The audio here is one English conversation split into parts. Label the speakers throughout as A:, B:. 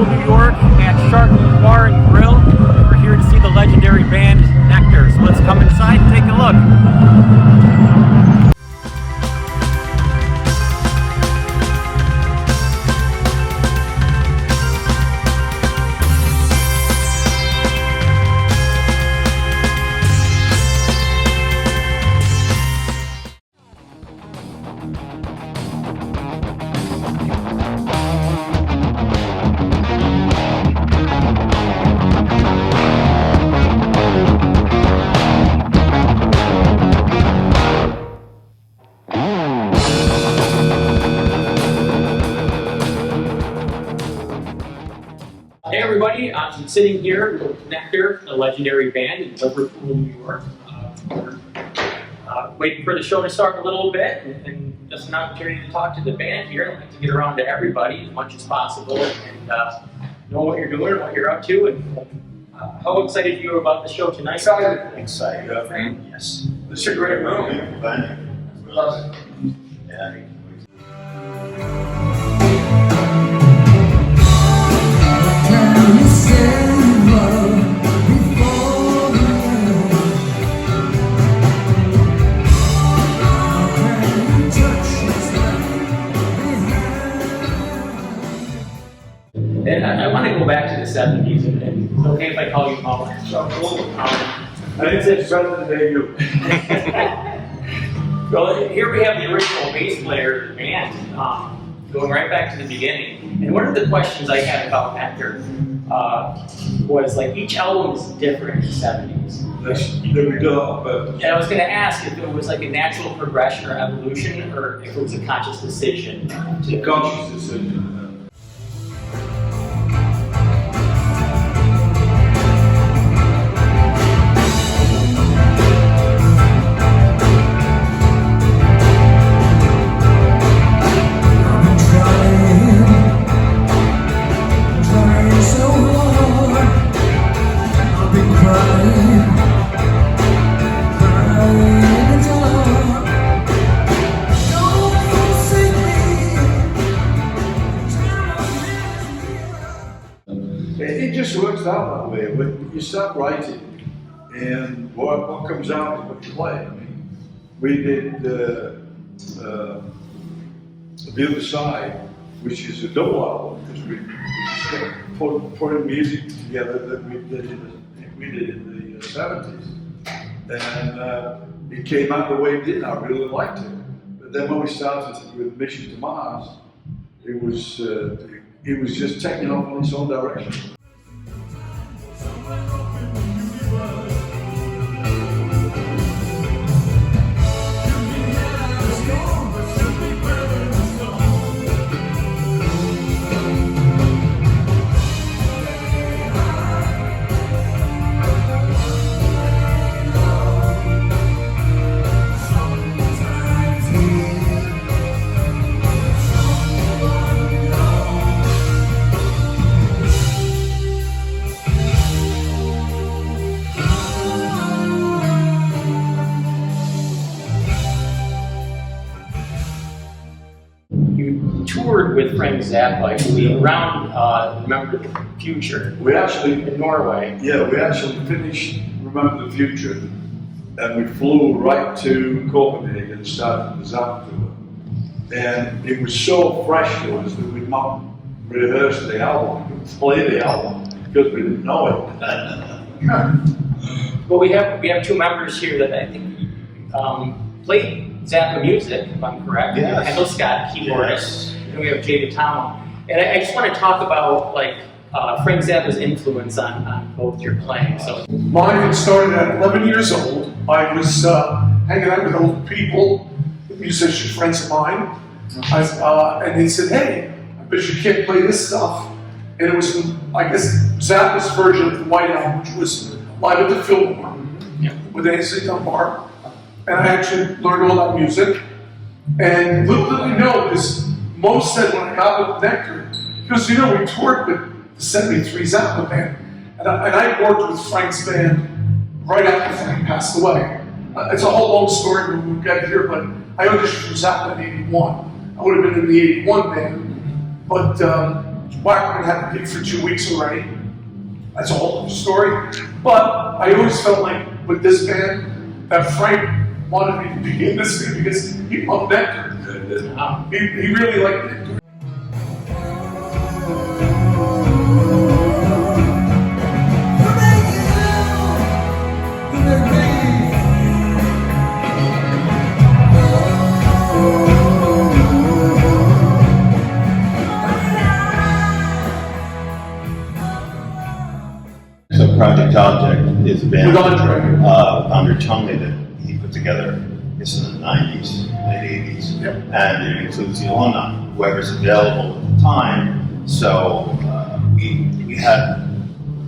A: Liverpool, New York at Shark Bar and Grill. We're here to see the legendary band Nektar. So let's come inside and take a look. Hey everybody, I'm sitting here with Nektar, the legendary band in Liverpool, New York. We're waiting for the show to start a little bit, and just an opportunity to talk to the band here. I'd like to get around to everybody as much as possible and know what you're doing and what you're up to. And how excited are you about the show tonight?
B: Excited.
C: Yes.
B: It's a great movie.
C: Love it.
B: Yeah.
A: And I want to go back to the 70s, and it's okay if I call you Mo.
B: I didn't say it's better than you.
A: Well, here we have the original bass player of the band, going right back to the beginning. And one of the questions I had about Nektar was like, each album is different in the 70s.
B: There we go. But
A: And I was going to ask if it was like a natural progression or evolution, or if it was a conscious decision.
B: the conscious decision. It just works out that way. When you start writing, and what comes out is what you play. I mean, we did The Other Side, which is a double album, because we just kept putting music together that we did in the 70s. And it came out the way it did, and I really liked it. But then when we started with Mission to Mars, it was just taking off in its own direction.
A: You toured with Frank Zappa, I believe, around Remember the Future.
B: We actually,
A: In Norway.
B: yeah, we actually finished Remember the Future, and we flew right to Copenhagen and started the Zappa tour. And it was so fresh to us that we'd not rehearsed the album, we couldn't play the album because we didn't know it.
A: Well, we have two members here that I think played Zappa music, if I'm correct.
B: Yes.
A: Handel Scott, keyboardist, and we have Jay Tomo. And I just want to talk about like Frank Zappa's influence on both your playing. So
C: Mine had started at 11 years old. I was hanging out with old people, musician friends of mine, and they said, "Hey, I bet you can't play this stuff." And it was, I guess, Zappa's version of the White Album, which was live at the Fillmore with Ainsley Dunbar. And I actually learned all that music. And little did I know, because Mo said when I got with Nektar, because you know we toured with the '73 Zappa band, and I worked with Frank's band right after Frank passed away. It's a whole long story when we get here, but I auditioned for Zappa in '81. I would have been in the '81 band, but Blackburn had the gig for 2 weeks already. That's a whole other story. But I always felt like with this band that Frank wanted me to be in this thing because he loved Nektar. He really liked Nektar.
D: So Project Object is a band
C: With Andre.
D: under Tony that he put together. It's in the 90s, late 80s,
C: Yep.
D: and it includes the alumni, whoever's available at the time. So we had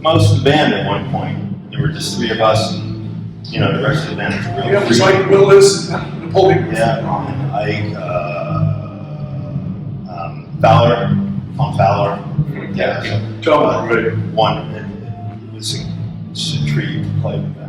D: most of the band at one point. There were just 3 of us, and the rest of the band was really
C: Yeah, it was
D: free.
C: like Willis and Napoleon.
D: Yeah, and Ike, Fowler, Tom Fowler. Yeah, so
B: Tom was great.
D: one, it was a treat to play with them.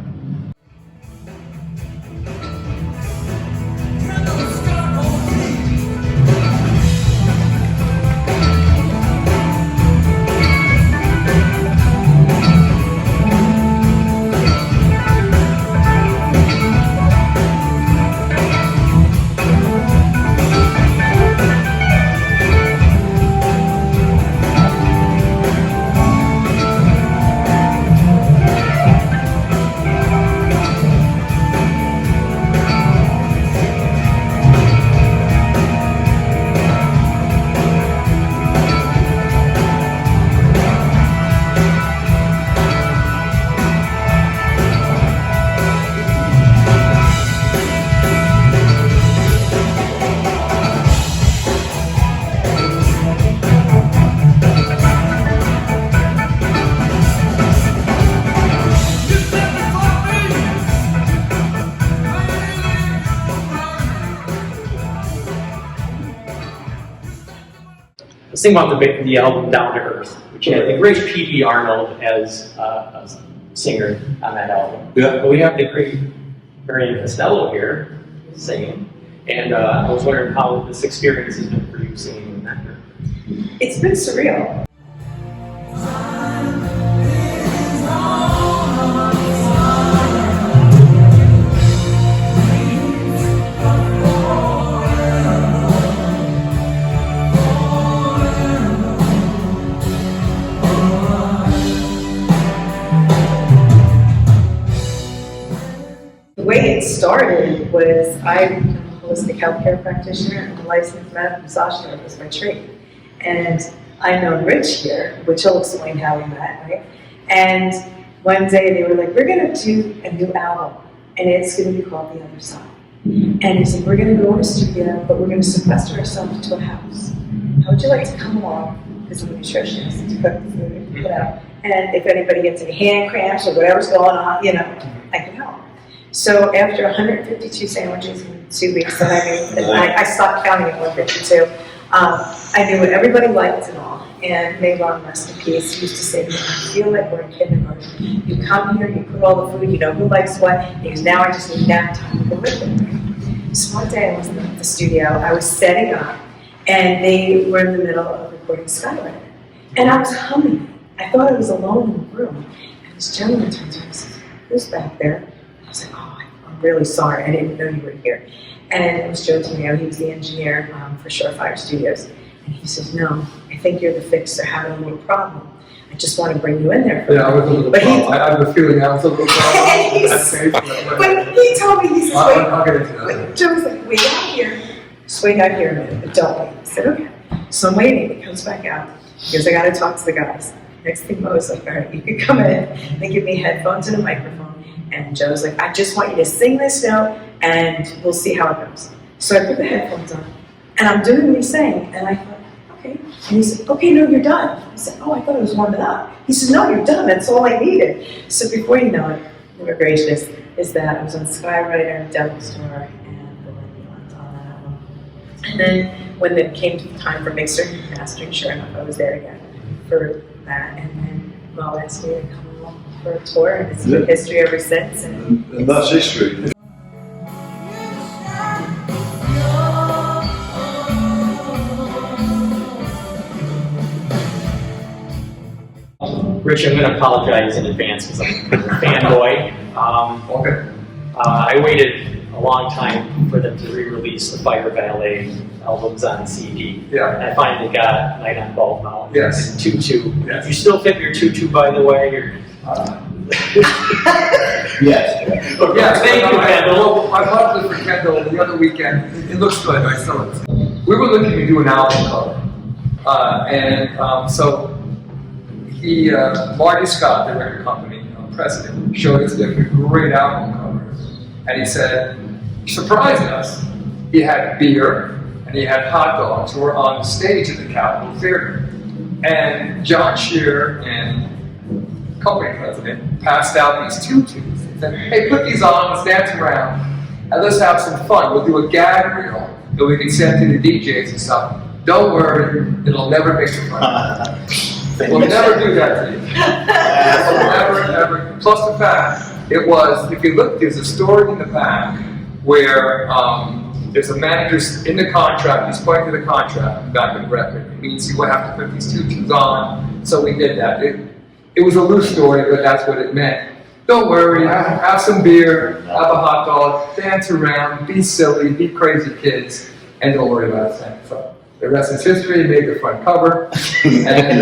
A: Let's think about the album Down to Earth, which had the great P.B. Arnold as a singer on that album.
B: Yeah.
A: But we have the great Marion Costello here singing, and I was wondering how this experience has been for you singing with Nektar.
E: It's been surreal. The way it started was I'm a holistic healthcare practitioner and a licensed medical massage therapist by trade. And I've known Rich here, which will explain how we met, right? And one day they were like, we're gonna do a new album and it's gonna be called The Other Side. And he said, we're gonna go in a studio, but we're gonna sequester ourselves into a house. How would you like to come along? Because I'm a nutritionist to cook the food, and if anybody gets any hand cramps or whatever's going on, I can help. So after 152 sandwiches in 2 weeks that I made, and I stopped counting at 152, I knew what everybody liked and all. And Mayron, rest in peace, used to say to me, I feel like we're in kindergarten. You come here, you put all the food, you know who likes what, because now I just need nap time to go with it. So one day I was in the studio, I was setting up, and they were in the middle of recording Skylight. And I was humming. I thought I was alone in the room. And this gentleman turns around and says, who's back there? I was like, oh, I'm really sorry. I didn't know you were here. And it was Joe Tomeo. He was the engineer for Surefire Studios. And he says, no, I think you're the fix. They're having a little problem. I just want to bring you in there.
F: Yeah, I was a little problem. I have a feeling I was a little problem.
E: But he told me, he says,
F: I'll get into that.
E: Joe was like, wait out here. Just wait out here a minute, but don't wait. I said, okay. So I'm waiting. He comes back out. He goes, I got to talk to the guys. Next thing Mo was like, all right, you can come in. They give me headphones and a microphone. And Joe's like, I just want you to sing this note and we'll see how it goes. So I put the headphones on and I'm doing what he's saying. And I thought, okay. And he said, okay, no, you're done. I said, oh, I thought it was warming up. He said, no, you're done. That's all I needed. So before you know it, more gracious, is that I was on Skywriter, Devil Store, and the Lindy on that album. And then when it came to the time for mixing and mastering, sure enough, I was there again for that. And then Mo asked me to come along for a tour, and it's been history ever since. And
B: that's history.
A: Rich, I'm going to apologize in advance because I'm a fanboy.
F: Okay.
A: I waited a long time for them to re-release the Fire Ballet albums on CD.
F: Yeah.
A: And I finally got Night on Bald Mountain.
F: Yes.
A: And Tutu.
F: Yes.
A: You still fit your tutu, by the way? Or...
D: Yes.
F: Yeah,
A: Thank you, Kendall.
F: I bought this for Kendall the other weekend. It looks good. I saw it. We were looking to do an album cover, so he, Marty Scott, the record company president, showed us different great album covers, and he said, surprised us. He had beer and he had hot dogs who were on the stage at the Capitol Theater, and John Shear and company president passed out these tutus. He said, hey, put these on, let's dance around, and let's have some fun. We'll do a gag reel that we can send to the DJs and stuff. Don't worry, it'll never make you fun. We'll never do that to you. We'll never. Plus the fact, it was, if you look, there's a story in the back where there's a manager in the contract, he's pointing to the contract back in the record. It means you will have to put these tutus on, so we did that. It was a loose story, but that's what it meant. Don't worry, have some beer, have a hot dog, dance around, be silly, be crazy kids, and don't worry about a thing. So the rest is history. It made the front cover, and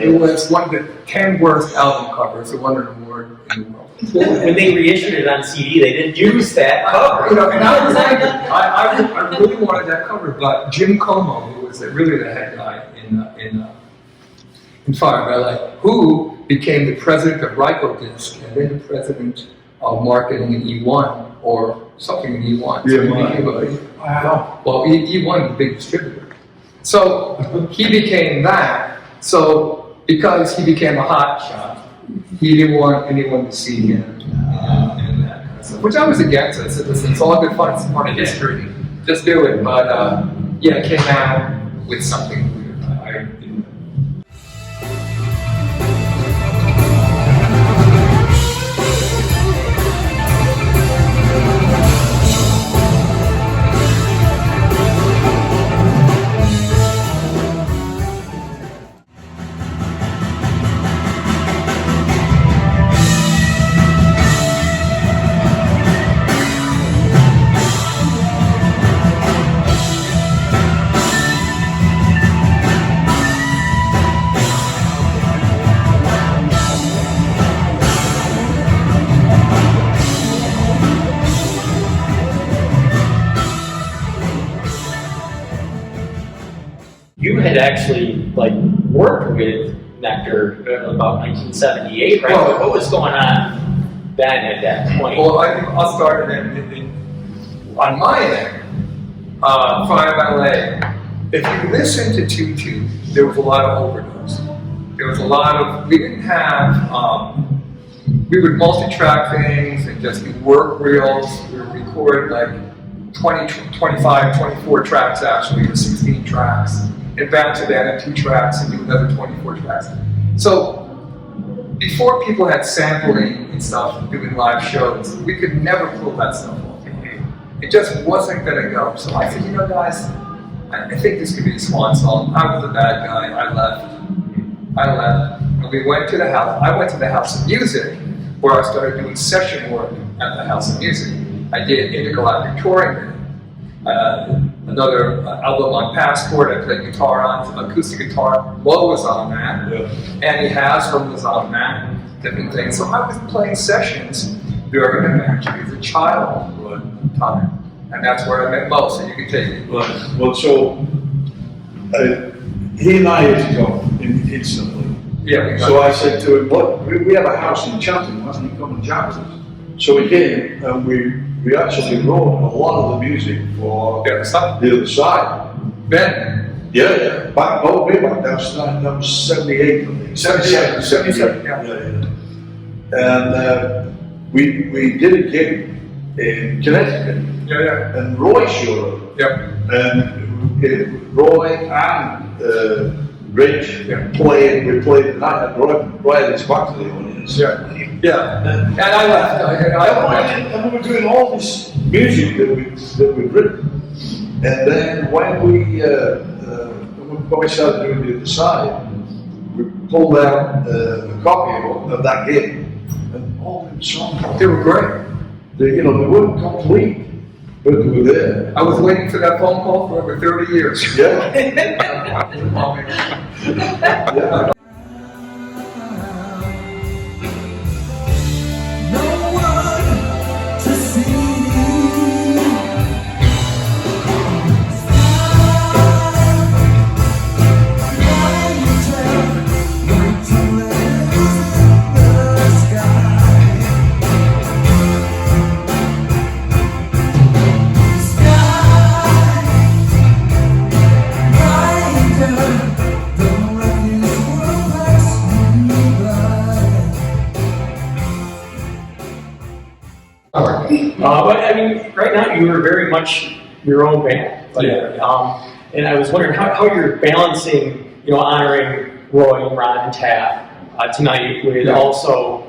F: it was one of the 10 worst album covers. It won an award in the world.
A: When they reissued it on CD, they didn't use that cover.
F: You know, and I was angry. I really wanted that cover, but Jim Como, who was really the head guy in Fire Ballet, who became the president of Rykodisc and then the president of marketing in E1 or something in E1. So he became well, E1 is the big distributor. So he became that. So because he became a hot shot, he didn't want anyone to see him and that kind of stuff, which I was against. I said, listen, it's all good fun, it's part of history. Just do it. But yeah, it came out with something weird. I didn't.
A: You had actually worked with Nektar about 1978, right?
F: Well,
A: what was going on then at that point?
F: Well, I'll start on my end. Fire Ballet. If you listen to Tutu, there was a lot of overdubs. There was a lot of, we didn't have, we would multi-track things and just do work reels. We would record 20, 25, 24 tracks actually, or 16 tracks, and back to that in 2 tracks and do another 24 tracks. So before people had sampling and stuff, doing live shows, we could never pull that stuff off. It just wasn't gonna go. So I said, you know guys, I think this could be a swan song. I was a bad guy, I left, and we went to the house. I went to the House of Music, where I started doing session work at the House of Music. I did intergalactic touring there. Another album on Passport, I played guitar on, acoustic guitar. Lo was on that, Annie Haslam was on that, different things. So I was playing sessions during the match as a child time. And that's where I met Lo, so you can take it.
B: Well, so he and I had to go instantly.
F: Yeah.
B: So I said to him, "What? We have a house in Cheltenham. Why don't you come and jam with us?" So we came, and we actually wrote a lot of the music for
F: The Other Side.
B: The Other Side.
F: Ben.
B: Yeah. Back way back. That was 78, I think.
F: 77, yeah.
B: And we did a gig in Connecticut,
F: Yeah.
B: and Roy showed up.
F: Yeah.
B: And Roy and Rich played. We played the night. Roy had his back to the audience.
F: Yeah. And I left.
B: And we were doing all this music that we'd written. And then when we started doing The Other Side, pulled out a copy of that gig, and all them songs,
F: They were great.
B: they weren't complete, but they were there.
F: I was waiting for that phone call for over 30 years.
B: Yeah. Yeah.
A: But I mean, right now you are very much your own band. Like, and I was wondering how you're balancing, honoring Roy, Ron, and Taff tonight with also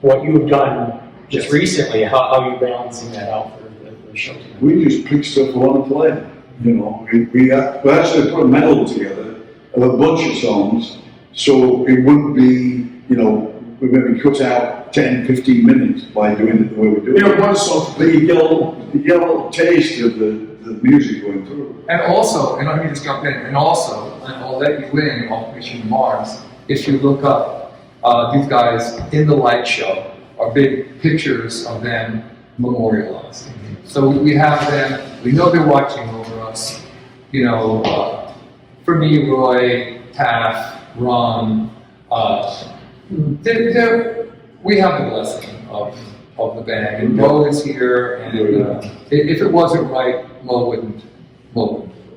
A: what you've done just recently. How you balancing that out for the show tonight?
B: We just pick stuff we want to play. We actually put a medal together of a bunch of songs, so it wouldn't be, we're going to be cut out 10, 15 minutes by doing it the way we do it.
C: One song.
B: But you get a little taste of the music going through.
F: And also, and let me just jump in, and I'll let you in on Mission Mars, if you look up these guys in the light show, are big pictures of them memorialized. So we have them, we know they're watching over us. For me, Roy, Taff, Ron, we have the blessing of the band, and Mo is here, and if it wasn't right, Mo wouldn't.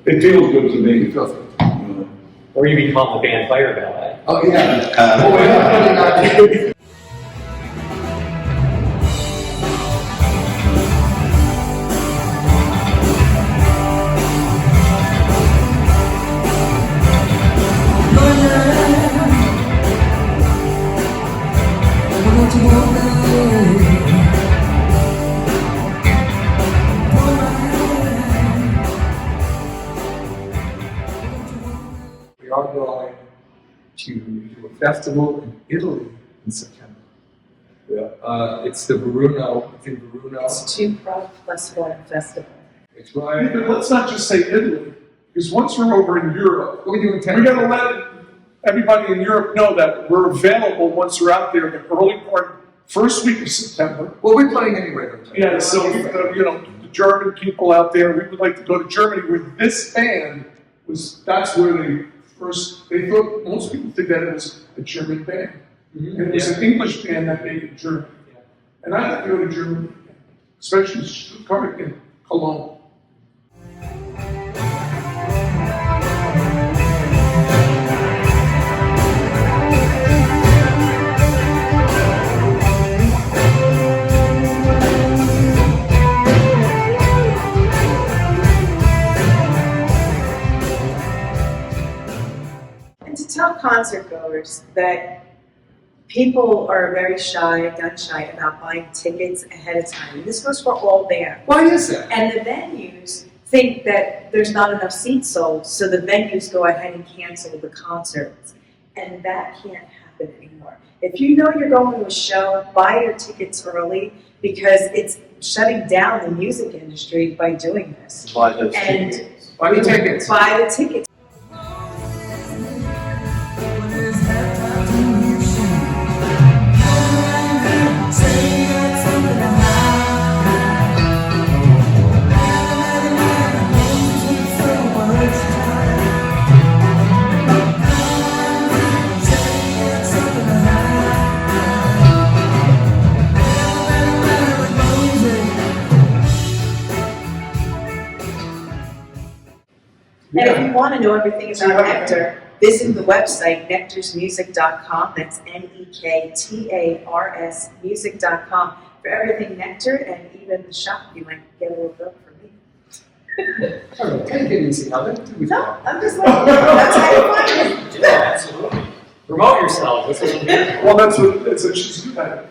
B: It feels good to me.
F: It feels good.
A: Or you become the band Fire Ballet.
F: Oh yeah.
D: Oh,
F: yeah. We are going to do a festival in Italy in September.
B: Yeah.
F: It's the Bruno. It's in Bruno.
E: It's two Prog plus one festival.
F: It's right.
C: But let's not just say Italy, because once we're over in Europe,
F: What are we doing?
C: we got to let everybody in Europe know that we're available once we're out there in the early part, first week of September.
F: Well, we're playing anyway.
C: Yeah, so the German people out there, we would like to go to Germany where this band that's where they thought, most people think that it was a German band. And it was an English band that made it German. And I'd like to go to Germany, especially Stuttgart and Cologne.
E: And to tell concert goers that people are very gun shy about buying tickets ahead of time. And this goes for all bands.
F: Why is that?
E: And the venues think that there's not enough seats sold, so the venues go ahead and cancel the concerts. And that can't happen anymore. If you know you're going to a show, buy your tickets early, because it's shutting down the music industry by doing this.
D: Buy those
E: And
D: tickets.
F: Buy the tickets.
E: buy the tickets. And if you want to know everything about Nektar, visit the website, nektarsmusic.com. That's Nektars music.com for everything Nektar, and even the shop. You might get a little book for me.
F: Take it easy now. Let's do it.
E: No, I'm just like, that's how you find it.
A: Yeah, absolutely. Promote yourself. That's what I'm here.
C: Well, that's what she's good at.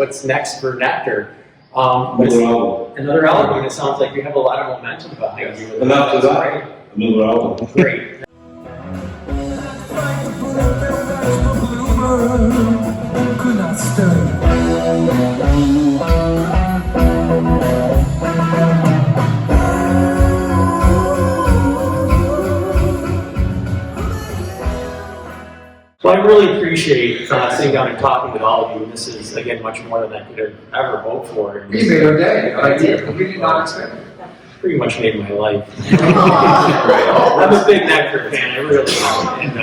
A: what's next for Nektar.
B: Another album.
A: Another album, and it sounds like you have a lot of momentum behind you.
B: And after
A: That's
B: that, another album.
A: great.
G: Could not stand.
A: Well, I really appreciate sitting down and talking with all of you. This is, again, much more than I could have ever hoped for.
F: You made our day. I did. We did not expect it.
A: Pretty much made my life. I'm a big Nektar fan, I really am. And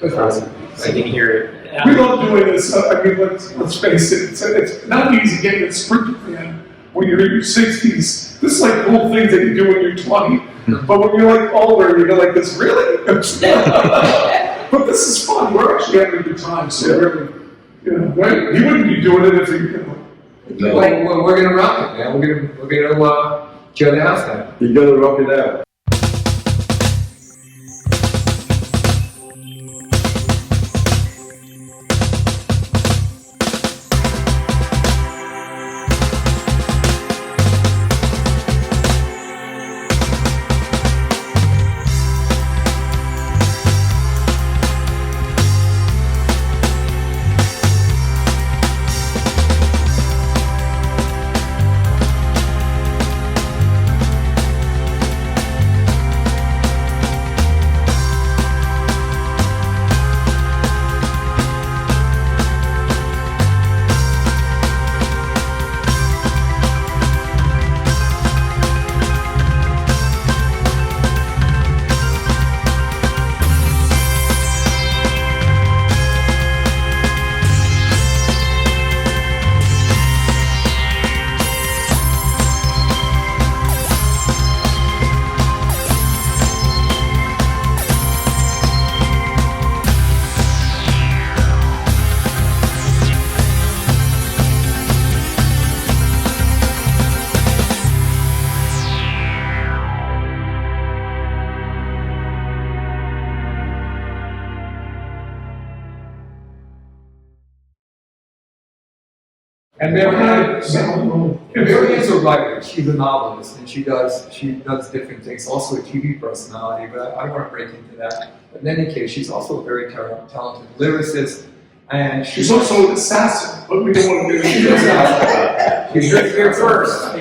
F: That's awesome.
A: I can hear it.
C: We don't do it as, I mean, let's face it, it's not easy getting a Sprinter fan when you're in your 60s. This is like cool things that you do when you're 20. But when you're like older, you're like, this really? But this is fun. We're actually having a good time. So really, you know, right? He wouldn't be doing it if he, you know.
F: Well, we're gonna rock it, man. We're gonna tear the house down.
B: You gotta rock it out.
F: And Mary is a writer. She's a novelist, and she does different things. Also a TV personality, but I don't want to break into that. But in any case, she's also a very talented lyricist, and
C: She's also an assassin, but we don't want to do it.
F: She's here first.